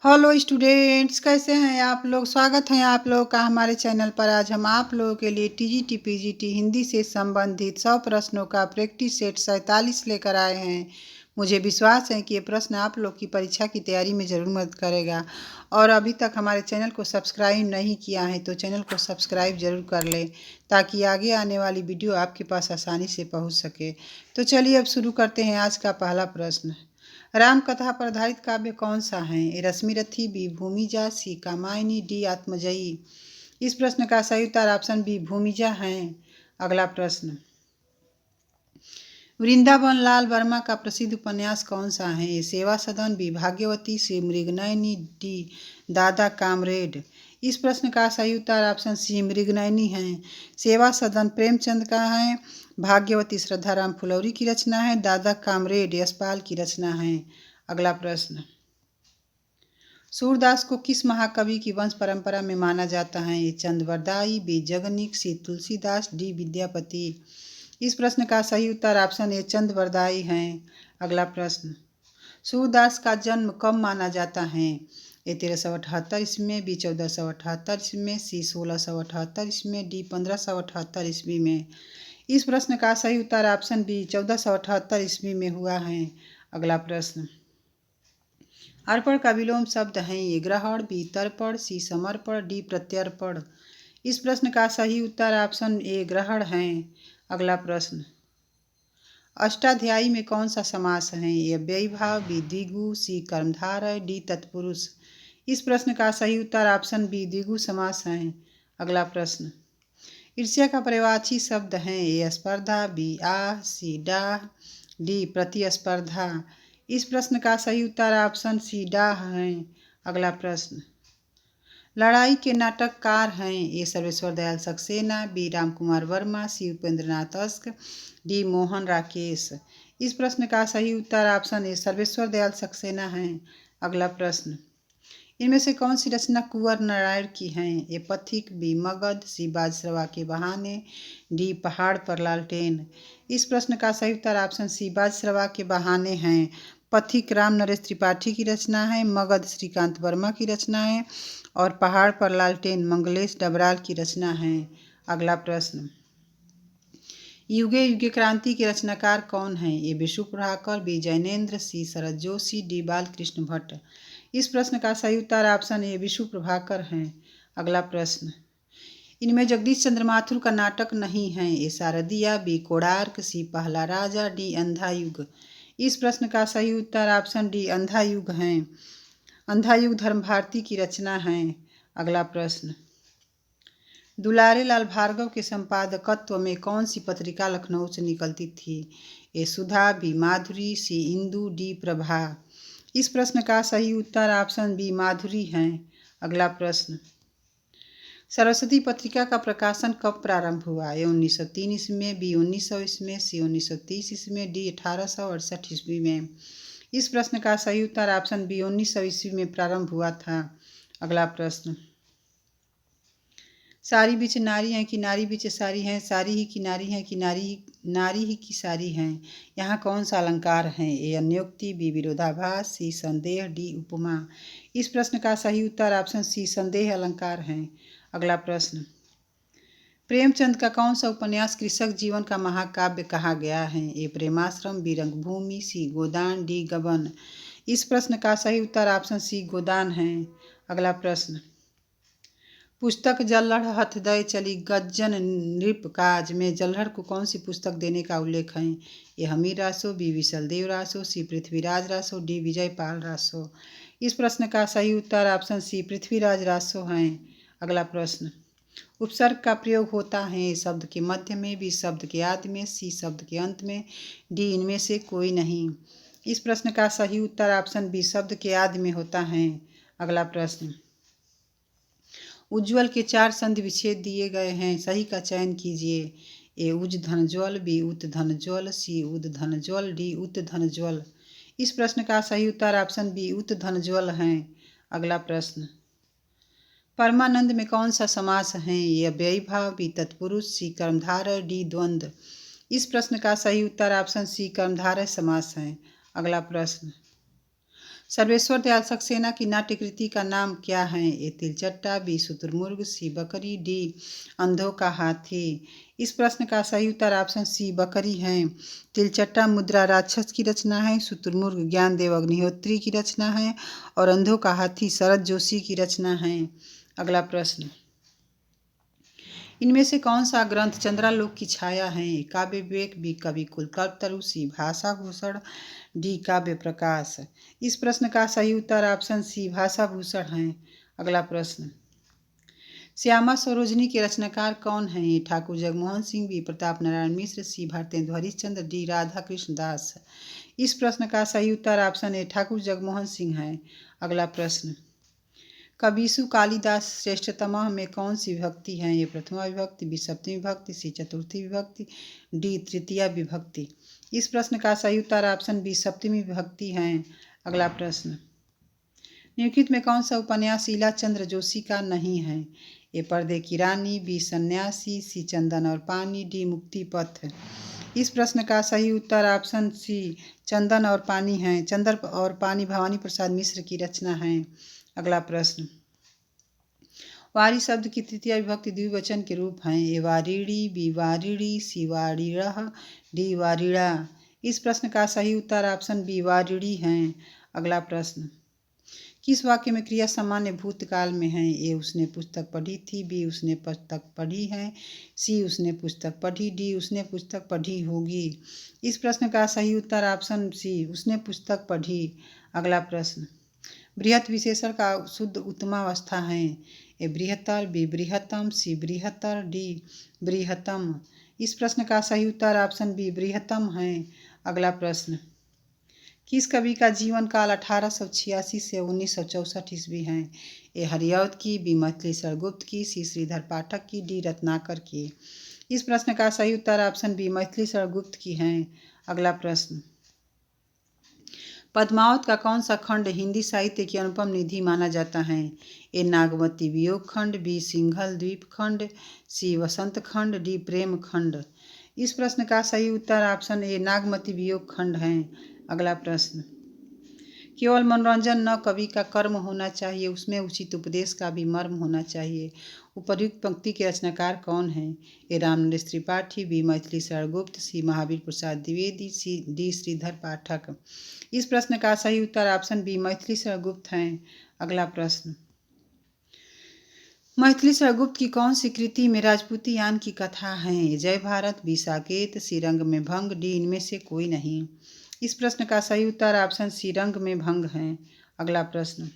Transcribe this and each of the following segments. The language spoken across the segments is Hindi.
हेलो स्टूडेंट्स, कैसे हैं आप लोग। स्वागत है आप लोग का हमारे चैनल पर। आज हम आप लोगों के लिए टीजीटी पीजीटी हिंदी से संबंधित 100 प्रश्नों का प्रैक्टिस सेट 47 लेकर आए हैं। मुझे विश्वास है कि ये प्रश्न आप लोग की परीक्षा की तैयारी में ज़रूर मदद करेगा। और अभी तक हमारे चैनल को सब्सक्राइब नहीं किया है तो चैनल को सब्सक्राइब ज़रूर कर लें, ताकि आगे आने वाली वीडियो आपके पास आसानी से पहुँच सके। तो चलिए अब शुरू करते हैं आज का पहला प्रश्न। राम कथा पर आधारित काव्य कौन सा है। ए रश्मिरथी, बी भूमिजा, सी कामायनी, डी आत्मजयी। इस प्रश्न का सही उत्तर ऑप्शन बी भूमिजा है। अगला प्रश्न। वृंदावन लाल वर्मा का प्रसिद्ध उपन्यास कौन सा है। ए सेवा सदन, बी भाग्यवती, सी मृगनयनी, डी दादा कामरेड। इस प्रश्न का सही उत्तर ऑप्शन सी मृगनयनी है। सेवा सदन प्रेमचंद का है, भाग्यवती श्रद्धाराम फुलौरी की रचना है, दादा कामरेड यशपाल की रचना है। अगला प्रश्न। सूरदास को किस महाकवि की वंश परंपरा में माना जाता है। ए चंद्रवरदाई, बी जगनीक, सी तुलसीदास, डी विद्यापति। इस प्रश्न का सही उत्तर ऑप्शन ए चंद्रवरदाई है। अगला प्रश्न। सूरदास का जन्म कब माना जाता है। ए 1378 ईस्वी में, बी 1478 ईस्वी में, सी 1678 ईस्वी में, डी 1578 ईस्वी में। इस प्रश्न का सही उत्तर ऑप्शन बी 1478 ईस्वी में हुआ है। अगला प्रश्न। अर्पण का विलोम शब्द है। ये ग्रहण, बी तर्पण, सी समर्पण, डी प्रत्यर्पण। इस प्रश्न का सही उत्तर ऑप्शन ए ग्रहण है। अगला प्रश्न। अष्टाध्यायी में कौन सा समास है। ए अव्ययीभाव, बी द्विगु, सी कर्मधारय, डी तत्पुरुष। इस प्रश्न का सही उत्तर ऑप्शन बी द्विगु समास है। अगला प्रश्न। ईर्ष्या का पर्यायवाची शब्द है। ए स्पर्धा, बी आह, सी डाह, डी प्रतिस्पर्धा। इस प्रश्न का सही उत्तर ऑप्शन सी डाह है। अगला प्रश्न। लड़ाई के नाटककार हैं। ए सर्वेश्वर दयाल सक्सेना, बी राम कुमार वर्मा, सी उपेंद्रनाथ अस्क, डी मोहन राकेश। इस प्रश्न का सही उत्तर ऑप्शन ए सर्वेश्वर दयाल सक्सेना है। अगला प्रश्न। इनमें से कौन सी रचना कुंवर नारायण की है। ए पथिक, बी मगध, सी बाजरवा के बहाने, डी पहाड़ पर लालटेन। इस प्रश्न का सही उत्तर ऑप्शन सी बाजरवा के बहाने हैं। पथिक राम नरेश त्रिपाठी की रचना है, मगध श्रीकांत वर्मा की रचना है और पहाड़ पर लालटेन मंगलेश डबराल की रचना है। अगला प्रश्न। युगे युगे क्रांति के रचनाकार कौन हैं। ए विष्णु प्रभाकर, बी जैनेन्द्र, सी शरद जोशी, डी बालकृष्ण भट्ट। इस प्रश्न का सही उत्तर ऑप्शन ए विष्णु प्रभाकर है। अगला प्रश्न। इनमें जगदीश चंद्र माथुर का नाटक नहीं है। ए शारदिया, बी कोणार्क, सी पहला राजा, डी अंधा युग। इस प्रश्न का सही उत्तर ऑप्शन डी अंधा युग है। अंधा युग धर्म भारती की रचना है। अगला प्रश्न। दुलारे लाल भार्गव के संपादकत्व में कौन सी पत्रिका लखनऊ से निकलती थी। ए सुधा, बी माधुरी, सी इंदु, डी प्रभा। इस प्रश्न का सही उत्तर ऑप्शन बी माधुरी है। अगला प्रश्न। सरस्वती पत्रिका का प्रकाशन कब प्रारंभ हुआ। ए 1903 ईस्वी में, बी 1900 ईस्वी में, सी 1930 ईस्वी में, डी 1868 ईस्वी में। इस प्रश्न का सही उत्तर ऑप्शन बी 1900 ईस्वी में प्रारंभ हुआ था। अगला प्रश्न। सारी बीच नारी हैं कि नारी बीच सारी हैं, सारी ही की नारी हैं कि नारी ही की सारी हैं। यहाँ कौन सा अलंकार है। ए अन्योक्ति, बी विरोधाभास, सी संदेह, डी उपमा। इस प्रश्न का सही उत्तर ऑप्शन सी संदेह अलंकार है। अगला प्रश्न। प्रेमचंद का कौन सा उपन्यास कृषक जीवन का महाकाव्य कहा गया है। ए प्रेमाश्रम, बी रंगभूमि, सी गोदान, डी गबन। इस प्रश्न का सही उत्तर ऑप्शन सी गोदान है। अगला प्रश्न। पुस्तक जल्लढ़ हथ दय चली गज्जन नृप काज में जल्लढ़ को कौन सी पुस्तक देने का उल्लेख है। ए हमीर रासो, बी विशलदेव रासो, सी पृथ्वीराज रासो, डी विजयपाल रासो। इस प्रश्न का सही उत्तर ऑप्शन सी पृथ्वीराज रासो है। अगला प्रश्न। उपसर्ग का प्रयोग होता है। शब्द के मध्य में, बी शब्द के आदि में, सी शब्द के अंत में, डी इनमें से कोई नहीं। इस प्रश्न का सही उत्तर ऑप्शन बी शब्द के आदि में होता है। अगला प्रश्न। उज्ज्वल के 4 संधि विच्छेद दिए गए हैं, सही का चयन कीजिए। ए उज धन ज्वल, बी उत धन ज्वल, सी उद धन ज्वल, डी उत धन ज्वल। इस प्रश्न का सही उत्तर ऑप्शन बी उत धन ज्वल है। अगला प्रश्न। परमानंद में कौन सा समास है। ये अव्ययीभाव, बी तत्पुरुष, सी कर्मधारय, डी द्वंद्व। इस प्रश्न का सही उत्तर ऑप्शन सी कर्मधारय समास है। अगला प्रश्न। सर्वेश्वर दयाल सक्सेना की नाट्य कृति का नाम क्या है? ए तिलचट्टा, बी शुतुरमुर्ग, सी बकरी, डी अंधों का हाथी। इस प्रश्न का सही उत्तर ऑप्शन सी बकरी है। तिलचट्टा मुद्रा राक्षस की रचना है, शुतुरमुर्ग ज्ञानदेव अग्निहोत्री की रचना है और अंधों का हाथी शरद जोशी की रचना है। अगला प्रश्न, इनमें से कौन सा ग्रंथ चंद्रालोक की छाया है? काव्य विवेक, बी कवि कुलकल्पतरु, सी भाषा भूषण, डी काव्य प्रकाश। इस प्रश्न का सही उत्तर ऑप्शन सी भाषा भूषण है। अगला प्रश्न, श्यामा सरोजनी के रचनाकार कौन हैं? ठाकुर जगमोहन सिंह, बी प्रताप नारायण मिश्र, सी भारतेंदु हरिश्चंद्र, डी राधा कृष्ण दास। इस प्रश्न का सही उत्तर ऑप्शन ए ठाकुर जगमोहन सिंह है। अगला प्रश्न, कबीसु कालिदास श्रेष्ठतमः में कौन सी विभक्ति है? ये प्रथमा विभक्ति, बी सप्तमी विभक्ति, सी चतुर्थी विभक्ति, डी तृतीया विभक्ति। इस प्रश्न का सही उत्तर ऑप्शन बी सप्तमी विभक्ति है। अगला प्रश्न, निम्नलिखित में कौन सा उपन्यास ईला चंद्र जोशी का नहीं है? ए पर्दे की रानी, बी सन्यासी, सी चंदन और पानी, डी मुक्ति पथ। इस प्रश्न का सही उत्तर ऑप्शन सी चंदन और पानी है। चंदन और पानी भवानी प्रसाद मिश्र की रचना है। अगला प्रश्न, वारी शब्द की तृतीय विभक्ति द्विवचन के रूप हैं। ए वारिणी, बी वारिणी, सी वारिणः, डी वारिणा। इस प्रश्न का सही उत्तर ऑप्शन बी वारिणी है। अगला प्रश्न, किस वाक्य में क्रिया सामान्य भूतकाल में है? ए उसने पुस्तक पढ़ी थी, बी उसने पुस्तक पढ़ी है, सी उसने पुस्तक पढ़ी, डी उसने पुस्तक पढ़ी होगी। इस प्रश्न का सही उत्तर ऑप्शन सी उसने पुस्तक पढ़ी। अगला प्रश्न, बृहत विशेषण का शुद्ध उत्तमावस्था है। ए बृहत्तर, बी बृहत्तम, सी बृहत्तर, डी बृहत्तम। इस प्रश्न का सही उत्तर ऑप्शन बी बृहत्तम है। अगला प्रश्न, किस कवि का जीवन काल 1886 से 1964 ईस्वी है? ए हरिऔध की, बी मैथिलीशरण गुप्त की, सी श्रीधर पाठक की, डी रत्नाकर की। इस प्रश्न का सही उत्तर ऑप्शन बी मैथिलीशरण गुप्त की है। अगला प्रश्न, पद्मावत का कौन सा खंड हिंदी साहित्य की अनुपम निधि माना जाता है? ए नागमती वियोग खंड, बी सिंघल द्वीप खंड, सी वसंत खंड, डी प्रेम खंड। इस प्रश्न का सही उत्तर ऑप्शन ए नागमती वियोग खंड है। अगला प्रश्न, केवल मनोरंजन न कवि का कर्म होना चाहिए, उसमें उचित उपदेश का भी मर्म होना चाहिए। उपर्युक्त पंक्ति के रचनाकार कौन हैं? ए रामनरेश त्रिपाठी, बी मैथिलीशरण गुप्त, सी महावीर प्रसाद द्विवेदी, सी डी श्रीधर पाठक। इस प्रश्न का सही उत्तर ऑप्शन बी मैथिलीशरण गुप्त है। अगला प्रश्न, मैथिलीशरण गुप्त की कौन सी कृति में राजपूती यान की कथा है? जय भारत, बी साकेत, सी रंग में भंग, डी इनमें से कोई नहीं। इस प्रश्न का सही उत्तर ऑप्शन सी रंग में भंग है। अगला प्रश्न,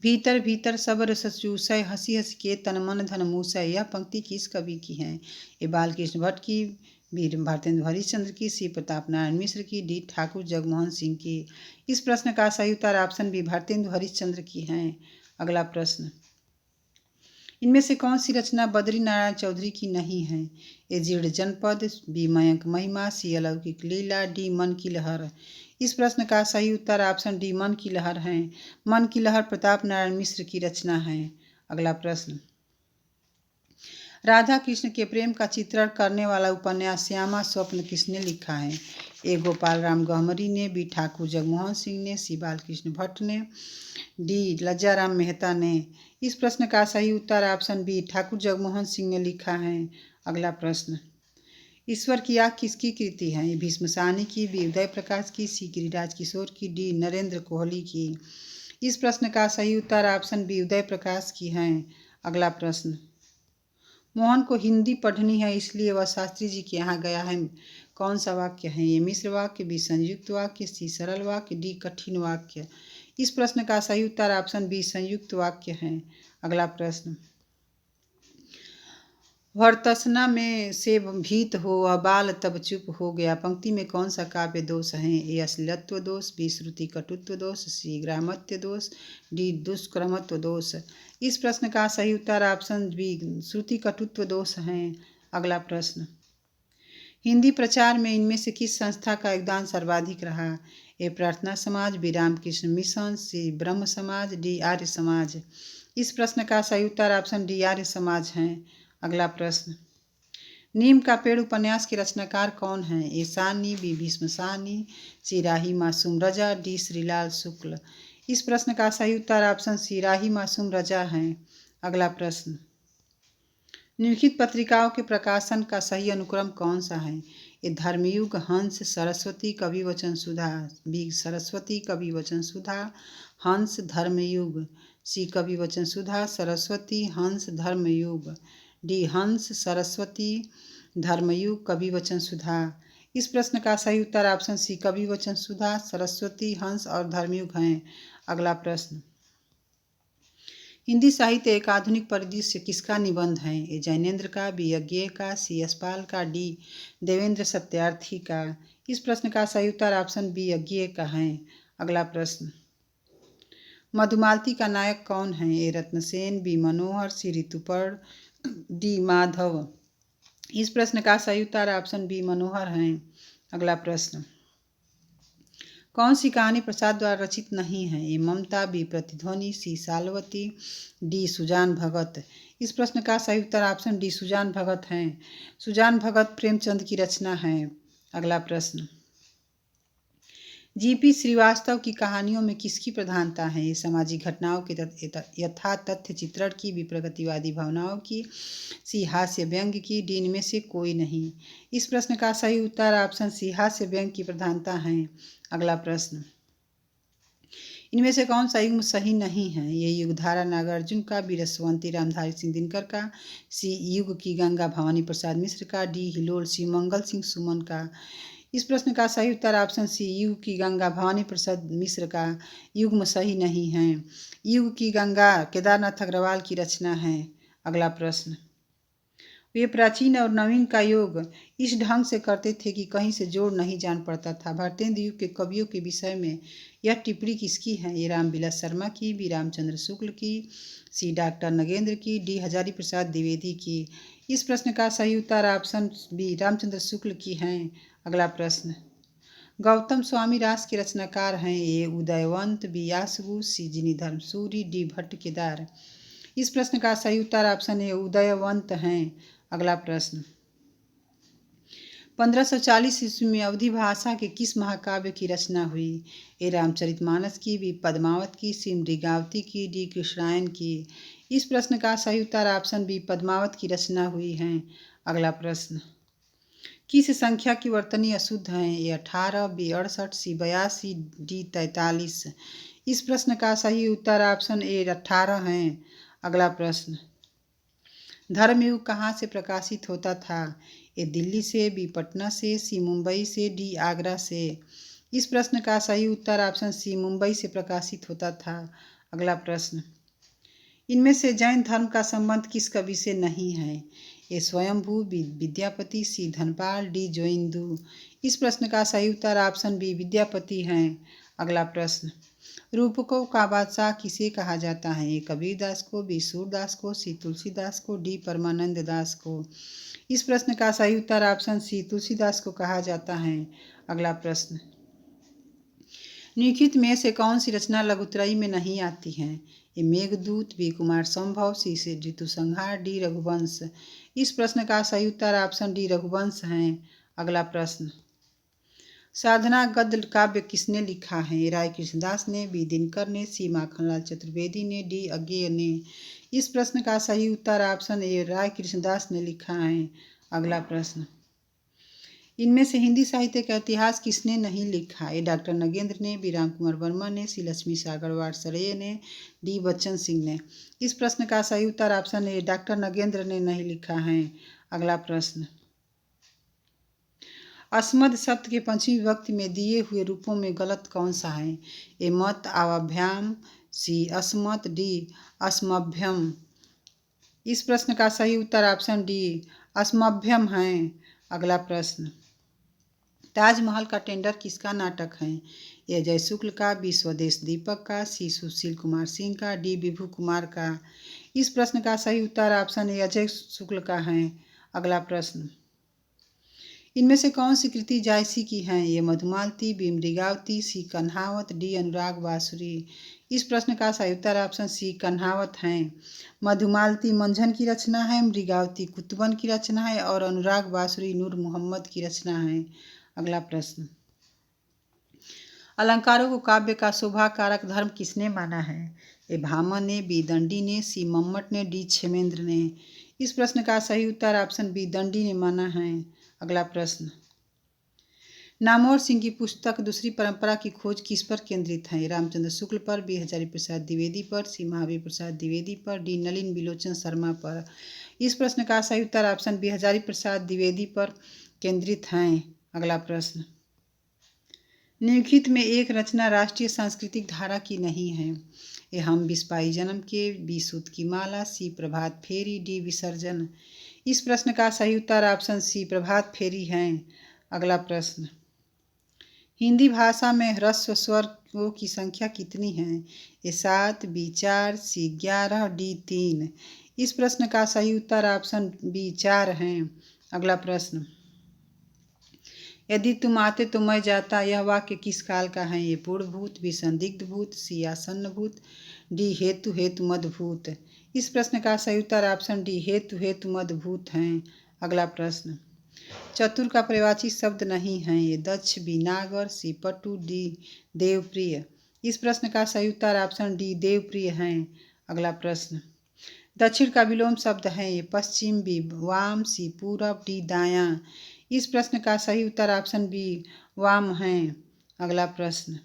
भीतर भीतर सब रस चूसय, हंसी हंसी के तन मन धन मूसय। यह पंक्ति किस कवि की है? ए बालकृष्ण भट्ट की, बी भारतेंदु हरिश्चंद्र की, सी प्रताप नारायण मिश्र की, डी ठाकुर जगमोहन सिंह की। इस प्रश्न का सही उत्तर ऑप्शन बी भारतेंदु हरिश्चंद्र की है। अगला प्रश्न, इनमें से कौन सी रचना बद्री नारायण चौधरी की नहीं है? ए जीर्ण जनपद, बी मयंक महिमा, सी अलौकिक लीला, डी मन की लहर। इस प्रश्न का सही उत्तर ऑप्शन डी मन की लहर है। मन की लहर प्रताप नारायण मिश्र की रचना है। अगला प्रश्न, राधा कृष्ण के प्रेम का चित्रण करने वाला उपन्यास श्यामा स्वप्न किसने लिखा है? ए गोपाल राम गहमरी ने, बी ठाकुर जगमोहन सिंह ने, सी बालकृष्ण भट्ट ने, डी लज्जाराम मेहता ने। इस प्रश्न का सही उत्तर ऑप्शन बी ठाकुर जगमोहन सिंह ने लिखा है। अगला प्रश्न, ईश्वर की आग किसकी कृति है? ए भीष्म साहनी की, बी उदय प्रकाश की, सी गिरिराज किशोर की, डी नरेंद्र कोहली की। इस प्रश्न का सही उत्तर ऑप्शन बी उदय प्रकाश की है। अगला प्रश्न, मोहन को हिंदी पढ़नी है इसलिए वह शास्त्री जी के यहाँ गया है। कौन सा वाक्य है? ये मिश्र वाक्य, बी संयुक्त वाक्य, सी सरल वाक्य, डी कठिन वाक्य। इस प्रश्न का सही उत्तर ऑप्शन बी संयुक्त वाक्य है। अगला प्रश्न, भर्त्सना में से भीत हो वह बाल तब चुप हो गया। पंक्ति में कौन सा काव्य दोष है? ए अश्लीलत्व दोष, बी श्रुति कटुत्व दोष, सी ग्रामत्य दोष, डी दुष्क्रमत्व दोष। इस प्रश्न का सही उत्तर ऑप्शन बी श्रुति कटुत्व दोष है। अगला प्रश्न, हिंदी प्रचार में इनमें से किस संस्था का योगदान सर्वाधिक रहा? ए प्रार्थना समाज, बी रामकृष्ण मिशन, सी ब्रह्म समाज, डी आर्य समाज। इस प्रश्न का सही उत्तर ऑप्शन डी आर्य समाज है। अगला प्रश्न, नीम का पेड़ उपन्यास के रचनाकार कौन हैं? ए साहनी, बी भीष्म साहनी, सी राही मासूम रजा, डी श्रीलाल शुक्ल। इस प्रश्न का सही उत्तर ऑप्शन सी राही मासूम रजा है। अगला प्रश्न, निम्नलिखित पत्रिकाओं के प्रकाशन का सही अनुक्रम कौन सा है? ए धर्मयुग, हंस, सरस्वती, कवि वचन सुधा, बी सरस्वती, कवि वचन सुधा, हंस, धर्मयुग, सी कवि वचन सुधा, सरस्वती, हंस, धर्मयुग, डी हंस, सरस्वती, धर्मयुग, कवि वचन सुधा। इस प्रश्न का सही उत्तर ऑप्शन सी कवि वचन सुधा, सरस्वती, हंस और धर्मयुग हैं। अगला प्रश्न, हिंदी साहित्य एक आधुनिक परिदृश्य किसका निबंध है? ए जैनेन्द्र का, बी यज्ञेय का, सी यशपाल का, डी देवेंद्र सत्यार्थी का। इस प्रश्न का सही उत्तर ऑप्शन बी यज्ञेय का है। अगला प्रश्न, मधुमालती का नायक कौन है? ए रत्नसेन, बी मनोहर, सी ऋतुपर्ण, डी माधव। इस प्रश्न का सही उत्तर ऑप्शन बी मनोहर है। अगला प्रश्न, कौन सी कहानी प्रसाद द्वारा रचित नहीं है? ए ममता, बी प्रतिध्वनि, सी सालवती, डी सुजान भगत। इस प्रश्न का सही उत्तर ऑप्शन डी सुजान भगत है। सुजान भगत प्रेमचंद की रचना है। अगला प्रश्न, जीपी श्रीवास्तव की कहानियों में किसकी प्रधानता है? ये सामाजिक घटनाओं के यथा तथ्य चित्रण की, बी प्रगतिवादी भावनाओं की, सी हास्य व्यंग्य की, डी इनमें से कोई नहीं। इस प्रश्न का सही उत्तर ऑप्शन सी हास्य व्यंग्य की प्रधानता है। अगला प्रश्न, इनमें से कौन सा युग्म सही नहीं है? ये युगधारा नागार्जुन का, बी रसवंती रामधारी सिंह दिनकर का, सी युग की गंगा भवानी प्रसाद मिश्र का, डी हिलोल, सी मंगल सिंह सुमन का। इस प्रश्न का सही उत्तर ऑप्शन सी युग की गंगा भवानी प्रसाद मिश्र का युग्म सही नहीं है। युग की गंगा केदारनाथ अग्रवाल की रचना है। अगला प्रश्न, वे प्राचीन और नवीन का योग इस ढंग से करते थे कि कहीं से जोड़ नहीं जान पड़ता था। भारतेंदु युग के कवियों के विषय में यह टिप्पणी किसकी है? ये रामविलास शर्मा की, बी रामचंद्र शुक्ल की, सी डॉक्टर नगेंद्र की, डी हजारी प्रसाद द्विवेदी की। इस प्रश्न का सही उत्तर ऑप्शन बी रामचंद्र शुक्ल की है। अगला प्रश्न, गौतम स्वामी रास के रचनाकार हैं? ए उदयवंत, बी आसगु, सी जिनीधर्म सूरी, डी भट्ट केदार। इस प्रश्न का सही उत्तर ऑप्शन ए उदयवंत हैं। अगला प्रश्न, 1540 ईस्वी में अवधी भाषा के किस महाकाव्य की रचना हुई? ए रामचरितमानस की, बी पद्मावत की, सी मृगावती की, डी कृष्णायन की। इस प्रश्न का सही उत्तर ऑप्शन बी पद्मावत की रचना हुई है। अगला प्रश्न, किस संख्या की वर्तनी अशुद्ध है? ए 18, बी 68, सी 82, डी 43। इस प्रश्न का सही उत्तर ऑप्शन ए 18 है। अगला प्रश्न, धर्मयुग कहाँ से प्रकाशित होता था? ए दिल्ली से, बी पटना से, सी मुंबई से, डी आगरा से। इस प्रश्न का सही उत्तर ऑप्शन सी मुंबई से प्रकाशित होता था। अगला प्रश्न, इनमें से जैन धर्म का संबंध किस कवि से नहीं है? ए स्वयंभू, बी विद्यापति, सी धनपाल, डी जोइंदू। इस प्रश्न का सही उत्तर ऑप्शन बी विद्यापति है। अगला प्रश्न, रूपकों का बादशाह किसे कहा जाता है? ए कबीरदास को, बी सूरदास को, सी तुलसीदास को, डी परमानंद दास को। इस प्रश्न का सही उत्तर ऑप्शन सी तुलसीदास को कहा जाता है। अगला प्रश्न, निम्नलिखित में से कौन सी रचना लघुत्रयी में नहीं आती है? ए मेघदूत, बी कुमार संभव, सी से ऋतु संहार, डी रघुवंश। इस प्रश्न का सही उत्तर ऑप्शन डी रघुवंश है। अगला प्रश्न, साधना गद्य काव्य किसने लिखा है? ए राय कृष्णदास ने, बी दिनकर ने, सी माखनलाल चतुर्वेदी ने, डी अज्ञेय ने। इस प्रश्न का सही उत्तर ऑप्शन ए राय कृष्णदास ने लिखा है। अगला प्रश्न, इनमें से हिंदी साहित्य का इतिहास किसने नहीं लिखा? ए डॉक्टर नगेंद्र ने, बी राम कुमार वर्मा ने, सी लक्ष्मी सागर वाटसड़े ने, डी बच्चन सिंह ने। इस प्रश्न का सही उत्तर ऑप्शन ए डॉक्टर नगेंद्र ने नहीं लिखा है। अगला प्रश्न, अस्मद शब्द के पंचमी विभक्ति में दिए हुए रूपों में गलत कौन सा है? ए मत, आवाभ्याम, सी अस्मत्, डी अस्मभ्यम। इस प्रश्न का सही उत्तर ऑप्शन डी अस्मभ्यम है। अगला प्रश्न, ताजमहल का टेंडर किसका नाटक है? ए अजय शुक्ल का, बी स्वदेश दीपक का, सी सुशील कुमार सिंह का, डी विभू कुमार का। इस प्रश्न का सही उत्तर ऑप्शन ए अजय शुक्ल का है। अगला प्रश्न, इनमें से कौन सी कृति जायसी की है? ये मधुमालती, बी मृगावती, सी कन्हावत, डी अनुराग बांसुरी। इस प्रश्न का सही उत्तर ऑप्शन सी कन्हावत हैं। मधुमालती मंझन की रचना है, मृगावती कुतुबन की रचना है और अनुराग बासुरी नूर मोहम्मद की रचना है। अगला प्रश्न, अलंकारों को काव्य का शोभा कारक धर्म किसने माना है? ए भामह ने, बी दंडी ने, सी मम्मट ने, डी क्षेमेंद्र ने। इस प्रश्न का सही उत्तर ऑप्शन बी दंडी ने माना है। अगला प्रश्न, नामवर सिंह की पुस्तक दूसरी परंपरा की खोज किस पर केंद्रित है? रामचंद्र शुक्ल पर, बी हजारी प्रसाद द्विवेदी पर, सी महावीर प्रसाद द्विवेदी पर, डी नलिन बिलोचन शर्मा पर। इस प्रश्न का सही उत्तर ऑप्शन बी हजारी प्रसाद द्विवेदी पर केंद्रित हैं। अगला प्रश्न, निम्नलिखित में एक रचना राष्ट्रीय सांस्कृतिक धारा की नहीं है। ए हम बिस्पाई जन्म के, बी सूत की माला, सी प्रभात फेरी, डी विसर्जन। इस प्रश्न का सही उत्तर ऑप्शन सी प्रभात फेरी है। अगला प्रश्न, हिंदी भाषा में ह्रस्व स्वरों की संख्या कितनी है? ए 7, बी 4, सी 11, डी 3। इस प्रश्न का सही उत्तर ऑप्शन बी 4 है। अगला प्रश्न, यदि तुम आते तो मैं जाता, यह वाक्य किस काल का है? ये पूर्ण भूत, बी संदिग्ध भूत, सी आसन्न भूत, डी हेतु हेतु मदभूत। इस प्रश्न का सही उत्तर ऑप्शन डी हेतु हेतु मदभूत हैं। अगला प्रश्न, चतुर का पर्यायवाची शब्द नहीं है। ये दक्ष, बी नागर, सी पटु, डी देवप्रिय। इस प्रश्न का सही उत्तर ऑप्शन डी देवप्रिय है। अगला प्रश्न, दक्षिण का विलोम शब्द है। ये पश्चिम, बी वाम, सी पूरब, डी दायां। इस प्रश्न का सही उत्तर ऑप्शन बी वाम है। अगला प्रश्न,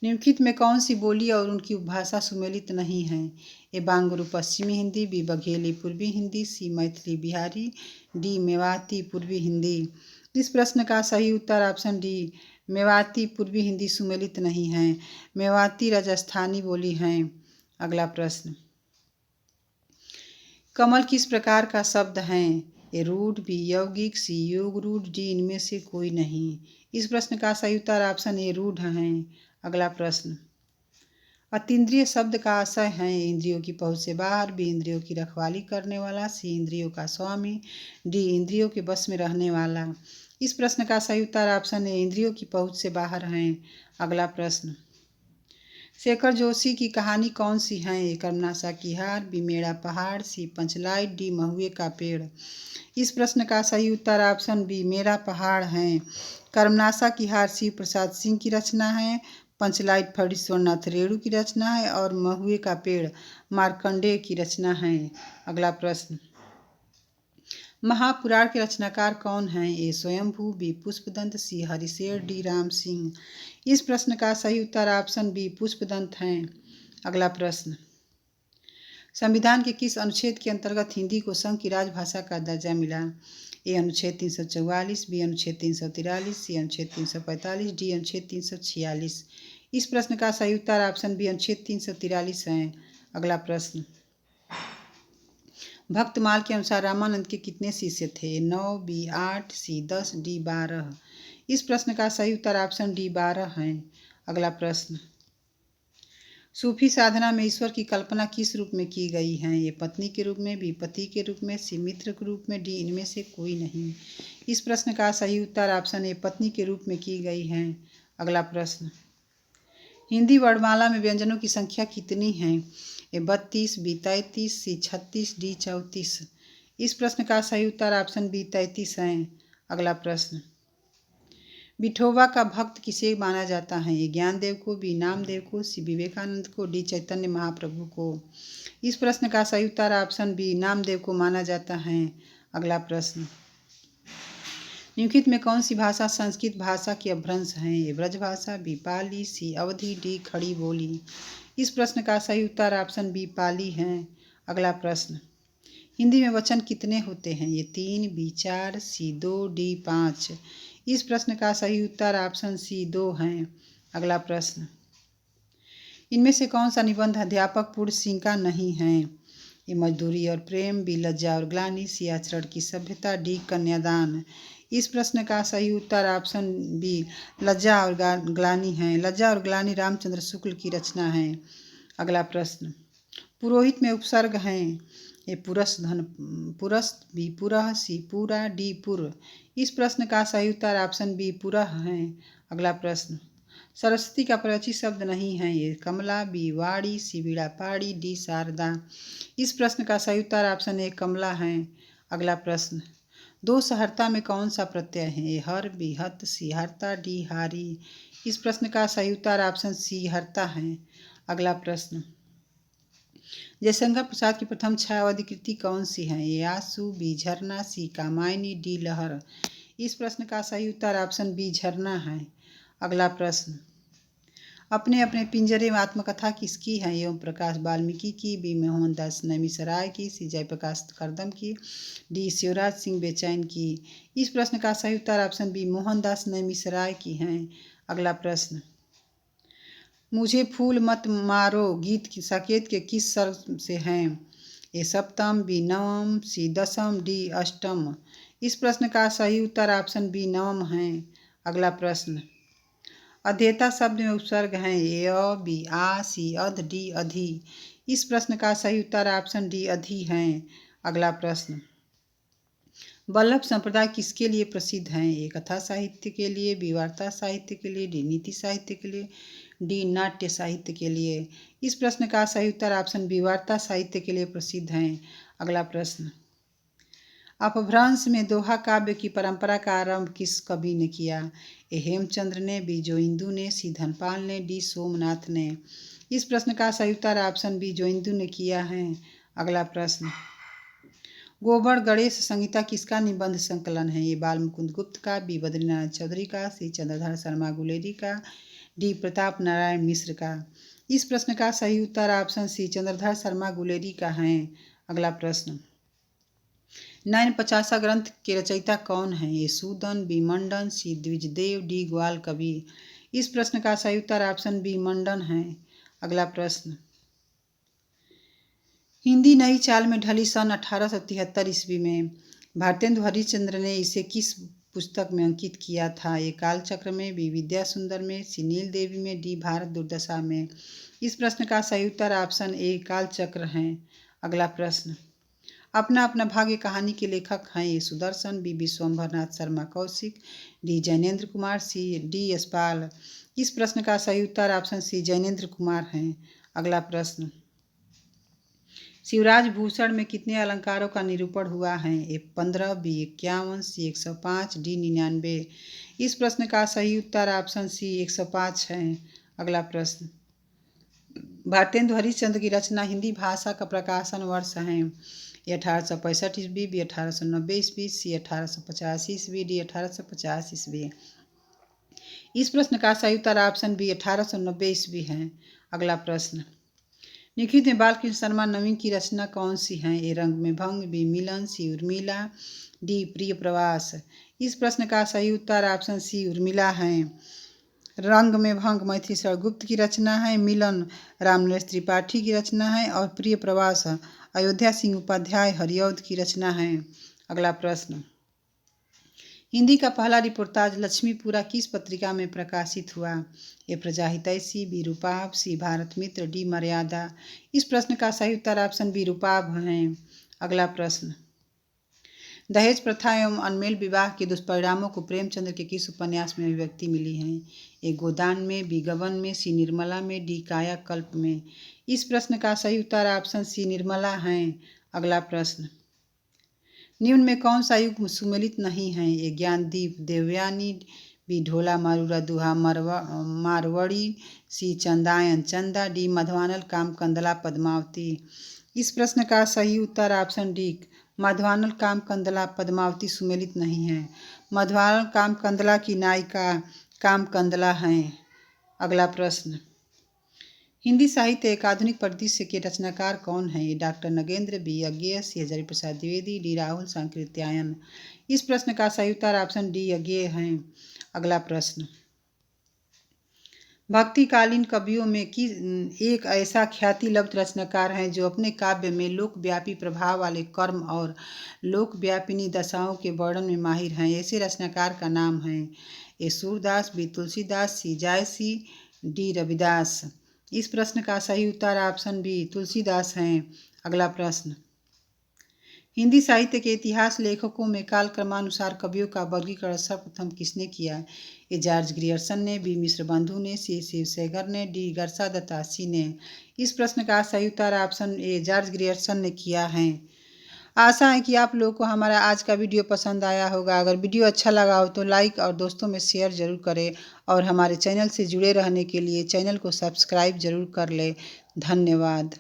निम्नलिखित में कौन सी बोली और उनकी उपभाषा सुमेलित नहीं है? ए बांगुरु पश्चिमी हिंदी, बी बघेली पूर्वी हिंदी, सी मैथिली बिहारी, डी मेवाती पूर्वी हिंदी। इस प्रश्न का सही उत्तर ऑप्शन डी मेवाती पूर्वी हिंदी सुमेलित नहीं है। मेवाती राजस्थानी बोली है। अगला प्रश्न, कमल किस प्रकार का शब्द है? ए रूढ़, बी यौगिक, सी योग रूढ़, डी इनमें से कोई नहीं। इस प्रश्न का सही उत्तर ऑप्शन ए रूढ़ है। अगला प्रश्न, अतीन्द्रिय शब्द का आशय है। इंद्रियों की पहुँच से बाहर, बी इंद्रियों की रखवाली करने वाला, सी इंद्रियों का स्वामी, डी इंद्रियों के बस में रहने वाला। इस प्रश्न का सही उत्तर ऑप्शन ए इंद्रियों की पहुँच से बाहर है। अगला प्रश्न, शेखर जोशी की कहानी कौन सी है? ए कर्मनाशा की हार, बी मेरा पहाड़, सी पंचलाइट, डी महुए का पेड़। इस प्रश्न का सही उत्तर ऑप्शन बी मेरा पहाड़ है। कर्मनाशा की हार शिव प्रसाद सिंह की रचना है, पंचलाइट फणीश्वरनाथ रेणु की रचना है और महुए का पेड़ मार्कंडेय की रचना है। अगला प्रश्न, महापुराण के रचनाकार कौन हैं? ए स्वयंभू, बी पुष्पदंत, सी हरिशेर, डी राम सिंह। इस प्रश्न का सही उत्तर ऑप्शन बी पुष्पदंत है। अगला प्रश्न, संविधान के किस अनुच्छेद के अंतर्गत हिंदी को संघ की राजभाषा का दर्जा मिला? ए अनुच्छेद 344, बी अनुच्छेद 343, सी अनुच्छेद 345, डी अनुच्छेद 346। इस प्रश्न का सही उत्तर ऑप्शन बी अनुच्छेद 343 है। अगला प्रश्न, भक्तमाल के अनुसार रामानंद के कितने शिष्य थे? 9, बी 8, सी 10, डी 12। इस प्रश्न का सही उत्तर ऑप्शन डी 12 है। अगला प्रश्न, सूफी साधना में ईश्वर की कल्पना किस रूप में की गई है? ये पत्नी के रूप में, बी पति के रूप में, सी मित्र के रूप में, डी इनमें से कोई नहीं। इस प्रश्न का सही उत्तर ऑप्शन ए पत्नी के रूप में की गई है। अगला प्रश्न, हिंदी वर्णमाला में व्यंजनों की संख्या कितनी है? ए 32, बी 33, सी 36, डी 34। इस प्रश्न का सही उत्तर ऑप्शन बी 33 है। अगला प्रश्न, विठोबा का भक्त किसे माना जाता है? ये ज्ञानदेव को, बी नामदेव को, सी विवेकानंद को, डी चैतन्य महाप्रभु को। इस प्रश्न का सही उत्तर ऑप्शन बी नामदेव को माना जाता है। अगला प्रश्न, निम्नलिखित में कौन सी भाषा संस्कृत भाषा की अपभ्रंश है? ये ब्रजभाषा, बी पाली, सी अवधी, डी खड़ी बोली। इस प्रश्न का सही उत्तर ऑप्शन बी पाली है। अगला प्रश्न, हिंदी में वचन कितने होते हैं? ये 3, बी 4, सी 2, डी 5। इस प्रश्न का सही उत्तर ऑप्शन सी 2 है। अगला प्रश्न, इनमें से कौन सा निबंध अध्यापक पूर्ण सिंह का नहीं है? ये मजदूरी और प्रेम, बी लज्जा और ग्लानि, सी आचरण की सभ्यता, डी कन्यादान। इस प्रश्न का सही उत्तर ऑप्शन बी लज्जा और ग्लानि है। लज्जा और ग्लानि रामचंद्र शुक्ल की रचना है। अगला प्रश्न, पुरोहित में उपसर्ग हैं। ए पुरस धन पुरस, बी पुरह, सी पूरा, डी पुर। इस प्रश्न का सही उत्तर ऑप्शन बी पुरह है। अगला प्रश्न, सरस्वती का परिचित शब्द नहीं है। ए कमला, बी वाणी, सी बीड़ा पाड़ी, डी शारदा। इस प्रश्न का सही उत्तर ऑप्शन ए कमला है। अगला प्रश्न, दो सहर्ता में कौन सा प्रत्यय है? ए हर, बी हत, सी हर्ता, डी हारी। इस प्रश्न का सही उत्तर ऑप्शन सी हर्ता है। अगला प्रश्न, जयशंकर प्रसाद की प्रथम छायावादी कृति कौन सी है? ए आंसू, बी झरना, सी कामायनी, डी लहर। इस प्रश्न का सही उत्तर ऑप्शन बी झरना है। अगला प्रश्न, अपने अपने पिंजरे में आत्मकथा किसकी है? ए ओम प्रकाश वाल्मीकि की, बी मोहनदास नैमिषारण्य की, सी जयप्रकाश करदम की, डी शिवराज सिंह बेचैन की। इस प्रश्न का सही उत्तर ऑप्शन बी मोहनदास नैमिषारण्य की है। अगला प्रश्न, मुझे फूल मत मारो गीत की साकेत के किस स्वर से हैं? ए सप्तम, बी नवम, सी दसम, डी अष्टम। इस प्रश्न का सही उत्तर ऑप्शन बी नवम है। अगला प्रश्न, अध्येता शब्द में उपसर्ग हैं? ए अ, बी आ, सी अध, डी अधि। इस प्रश्न का सही उत्तर ऑप्शन डी अधि है। अगला प्रश्न, वल्लभ संप्रदाय किसके लिए प्रसिद्ध हैं? ए कथा साहित्य के लिए, बी वार्ता साहित्य के लिए, डी नीति साहित्य के लिए, डी नाट्य साहित्य के लिए। इस प्रश्न का सही उत्तर ऑप्शन बी वार्ता साहित्य के लिए प्रसिद्ध हैं। अगला प्रश्न, अपभ्रंश में दोहा काव्य की परंपरा का आरंभ किस कवि ने किया? ए हेमचंद्र ने, बी जोइंदू ने, सी धनपाल ने, डी सोमनाथ ने। इस प्रश्न का सही उत्तर ऑप्शन बी जोइंदू ने किया है। अगला प्रश्न, गोवर्धन गणेश संहिता किसका निबंध संकलन है? ए बाल मुकुंद गुप्त का, बी बद्रीनाथ चौधरी का, सी चंद्रधर शर्मा गुलेरी का, डी प्रताप नारायण मिश्र का। इस प्रश्न का सही उत्तर ऑप्शन सी चंद्रधर शर्मा गुलेरी का है। अगला प्रश्न, नयन पचासा ग्रंथ के रचयिता कौन है? ए सूदन, बी मंडन, सी द्विजदेव, डी ग्वाल कवि। इस प्रश्न का सही उत्तर ऑप्शन बी मंडन है। अगला प्रश्न, हिंदी नई चाल में ढली सन 1873 ईस्वी में भारतेंदु हरिश्चंद्र ने इसे किस पुस्तक में अंकित किया था? ए कालचक्र में, बी विद्या सुंदर में, सी नील देवी में, डी भारत दुर्दशा में। इस प्रश्न का सही उत्तर ऑप्शन ए कालचक्र है। अगला प्रश्न, अपना अपना भाग्य कहानी के लेखक हैं? A Sudarshan, B Vishwambharnath Sharma Kaushik, D Jainendra Kumar, C D Yashpal. इस प्रश्न का सही उत्तर ऑप्शन सी जैनेन्द्र कुमार है। अगला प्रश्न, शिवराज भूषण में कितने अलंकारों का निरूपण हुआ है? ए 15, बी 51, सी 105, डी 99। इस प्रश्न का सही उत्तर ऑप्शन सी 105 है। अगला प्रश्न, भारतेंदु हरिश्चंद्र की रचना हिंदी भाषा का प्रकाशन वर्ष है? ए 1865 ईस्वी, बी 1890 ईस्वी, सी 1885 ईस्वी, डी 1850 ईस्वी। इस प्रश्न का सही उत्तर ऑप्शन बी 1890 ईस्वी है। अगला प्रश्न, निखिल में बालकृष्ण शर्मा नवीन की रचना कौन सी है? ए रंग में भंग, बी मिलन, सी उर्मिला, डी प्रिय प्रवास। इस प्रश्न का सही उत्तर ऑप्शन सी उर्मिला है। रंग में भंग मैथिली शरण गुप्त की रचना है, मिलन रामनरेश त्रिपाठी की रचना है और प्रिय प्रवास अयोध्या सिंह उपाध्याय हरिऔध की रचना है। अगला प्रश्न, हिंदी का पहला रिपोर्टाज लक्ष्मीपुरा किस पत्रिका में प्रकाशित हुआ? ए प्रजाहितैषी, बी रूपाभ, सी भारत मित्र, डी मर्यादा। इस प्रश्न का सही उत्तर ऑप्शन बी रूपाभ है। अगला प्रश्न, दहेज प्रथा एवं अनमेल विवाह के दुष्परिणामों को प्रेमचंद्र के किस उपन्यास में अभिव्यक्ति मिली है? ए गोदान में, बी गबन में, सी निर्मला में, डी कायाकल्प में। इस प्रश्न का सही उत्तर ऑप्शन सी निर्मला है। अगला प्रश्न, निम्न में कौन सा युग सुमेलित नहीं है? ए ज्ञानदीप देवयानी, बी ढोला मारूरा दुहा मारवड़ी, सी चंदायन चंदा, डी मधवानल काम कंदला पद्मावती। इस प्रश्न का सही उत्तर ऑप्शन डी मधवानल काम कंदला पद्मावती सुमेलित नहीं है। मधवानल काम कंदला की नायिका काम कंदला हैं। अगला प्रश्न, हिंदी साहित्य एक आधुनिक परिदृश्य के रचनाकार कौन है? डॉक्टर नगेंद्र, बी अज्ञेय, सी हजारी प्रसाद द्विवेदी, डी राहुल सांकृत्यायन। इस प्रश्न का सही उत्तर ऑप्शन डी अज्ञेय है। अगला प्रश्न, भक्तिकालीन कवियों में एक ऐसा ख्याति लब्ध रचनाकार हैं जो अपने काव्य में लोकव्यापी प्रभाव वाले कर्म और लोकव्यापिनी दशाओं के वर्णन में माहिर हैं। ऐसे रचनाकार का नाम है? ए सूरदास, बी तुलसीदास, सी जायसी, डी रविदास। इस प्रश्न का सही उत्तर ऑप्शन बी तुलसीदास है। अगला प्रश्न, हिंदी साहित्य के इतिहास लेखकों में कालक्रमानुसार कवियों का वर्गीकरण सर्वप्रथम किसने किया? ए जॉर्ज ग्रियर्सन ने, बी मिश्र बंधु ने, सी शिवसेगर ने, डी गर्सा दत्तासी ने। इस प्रश्न का सही उत्तर ऑप्शन ए जॉर्ज ग्रियर्सन ने किया है। आशा है कि आप लोगों को हमारा आज का वीडियो पसंद आया होगा। अगर वीडियो अच्छा लगा हो तो लाइक और दोस्तों में शेयर जरूर करें और हमारे चैनल से जुड़े रहने के लिए चैनल को सब्सक्राइब जरूर कर लें। धन्यवाद।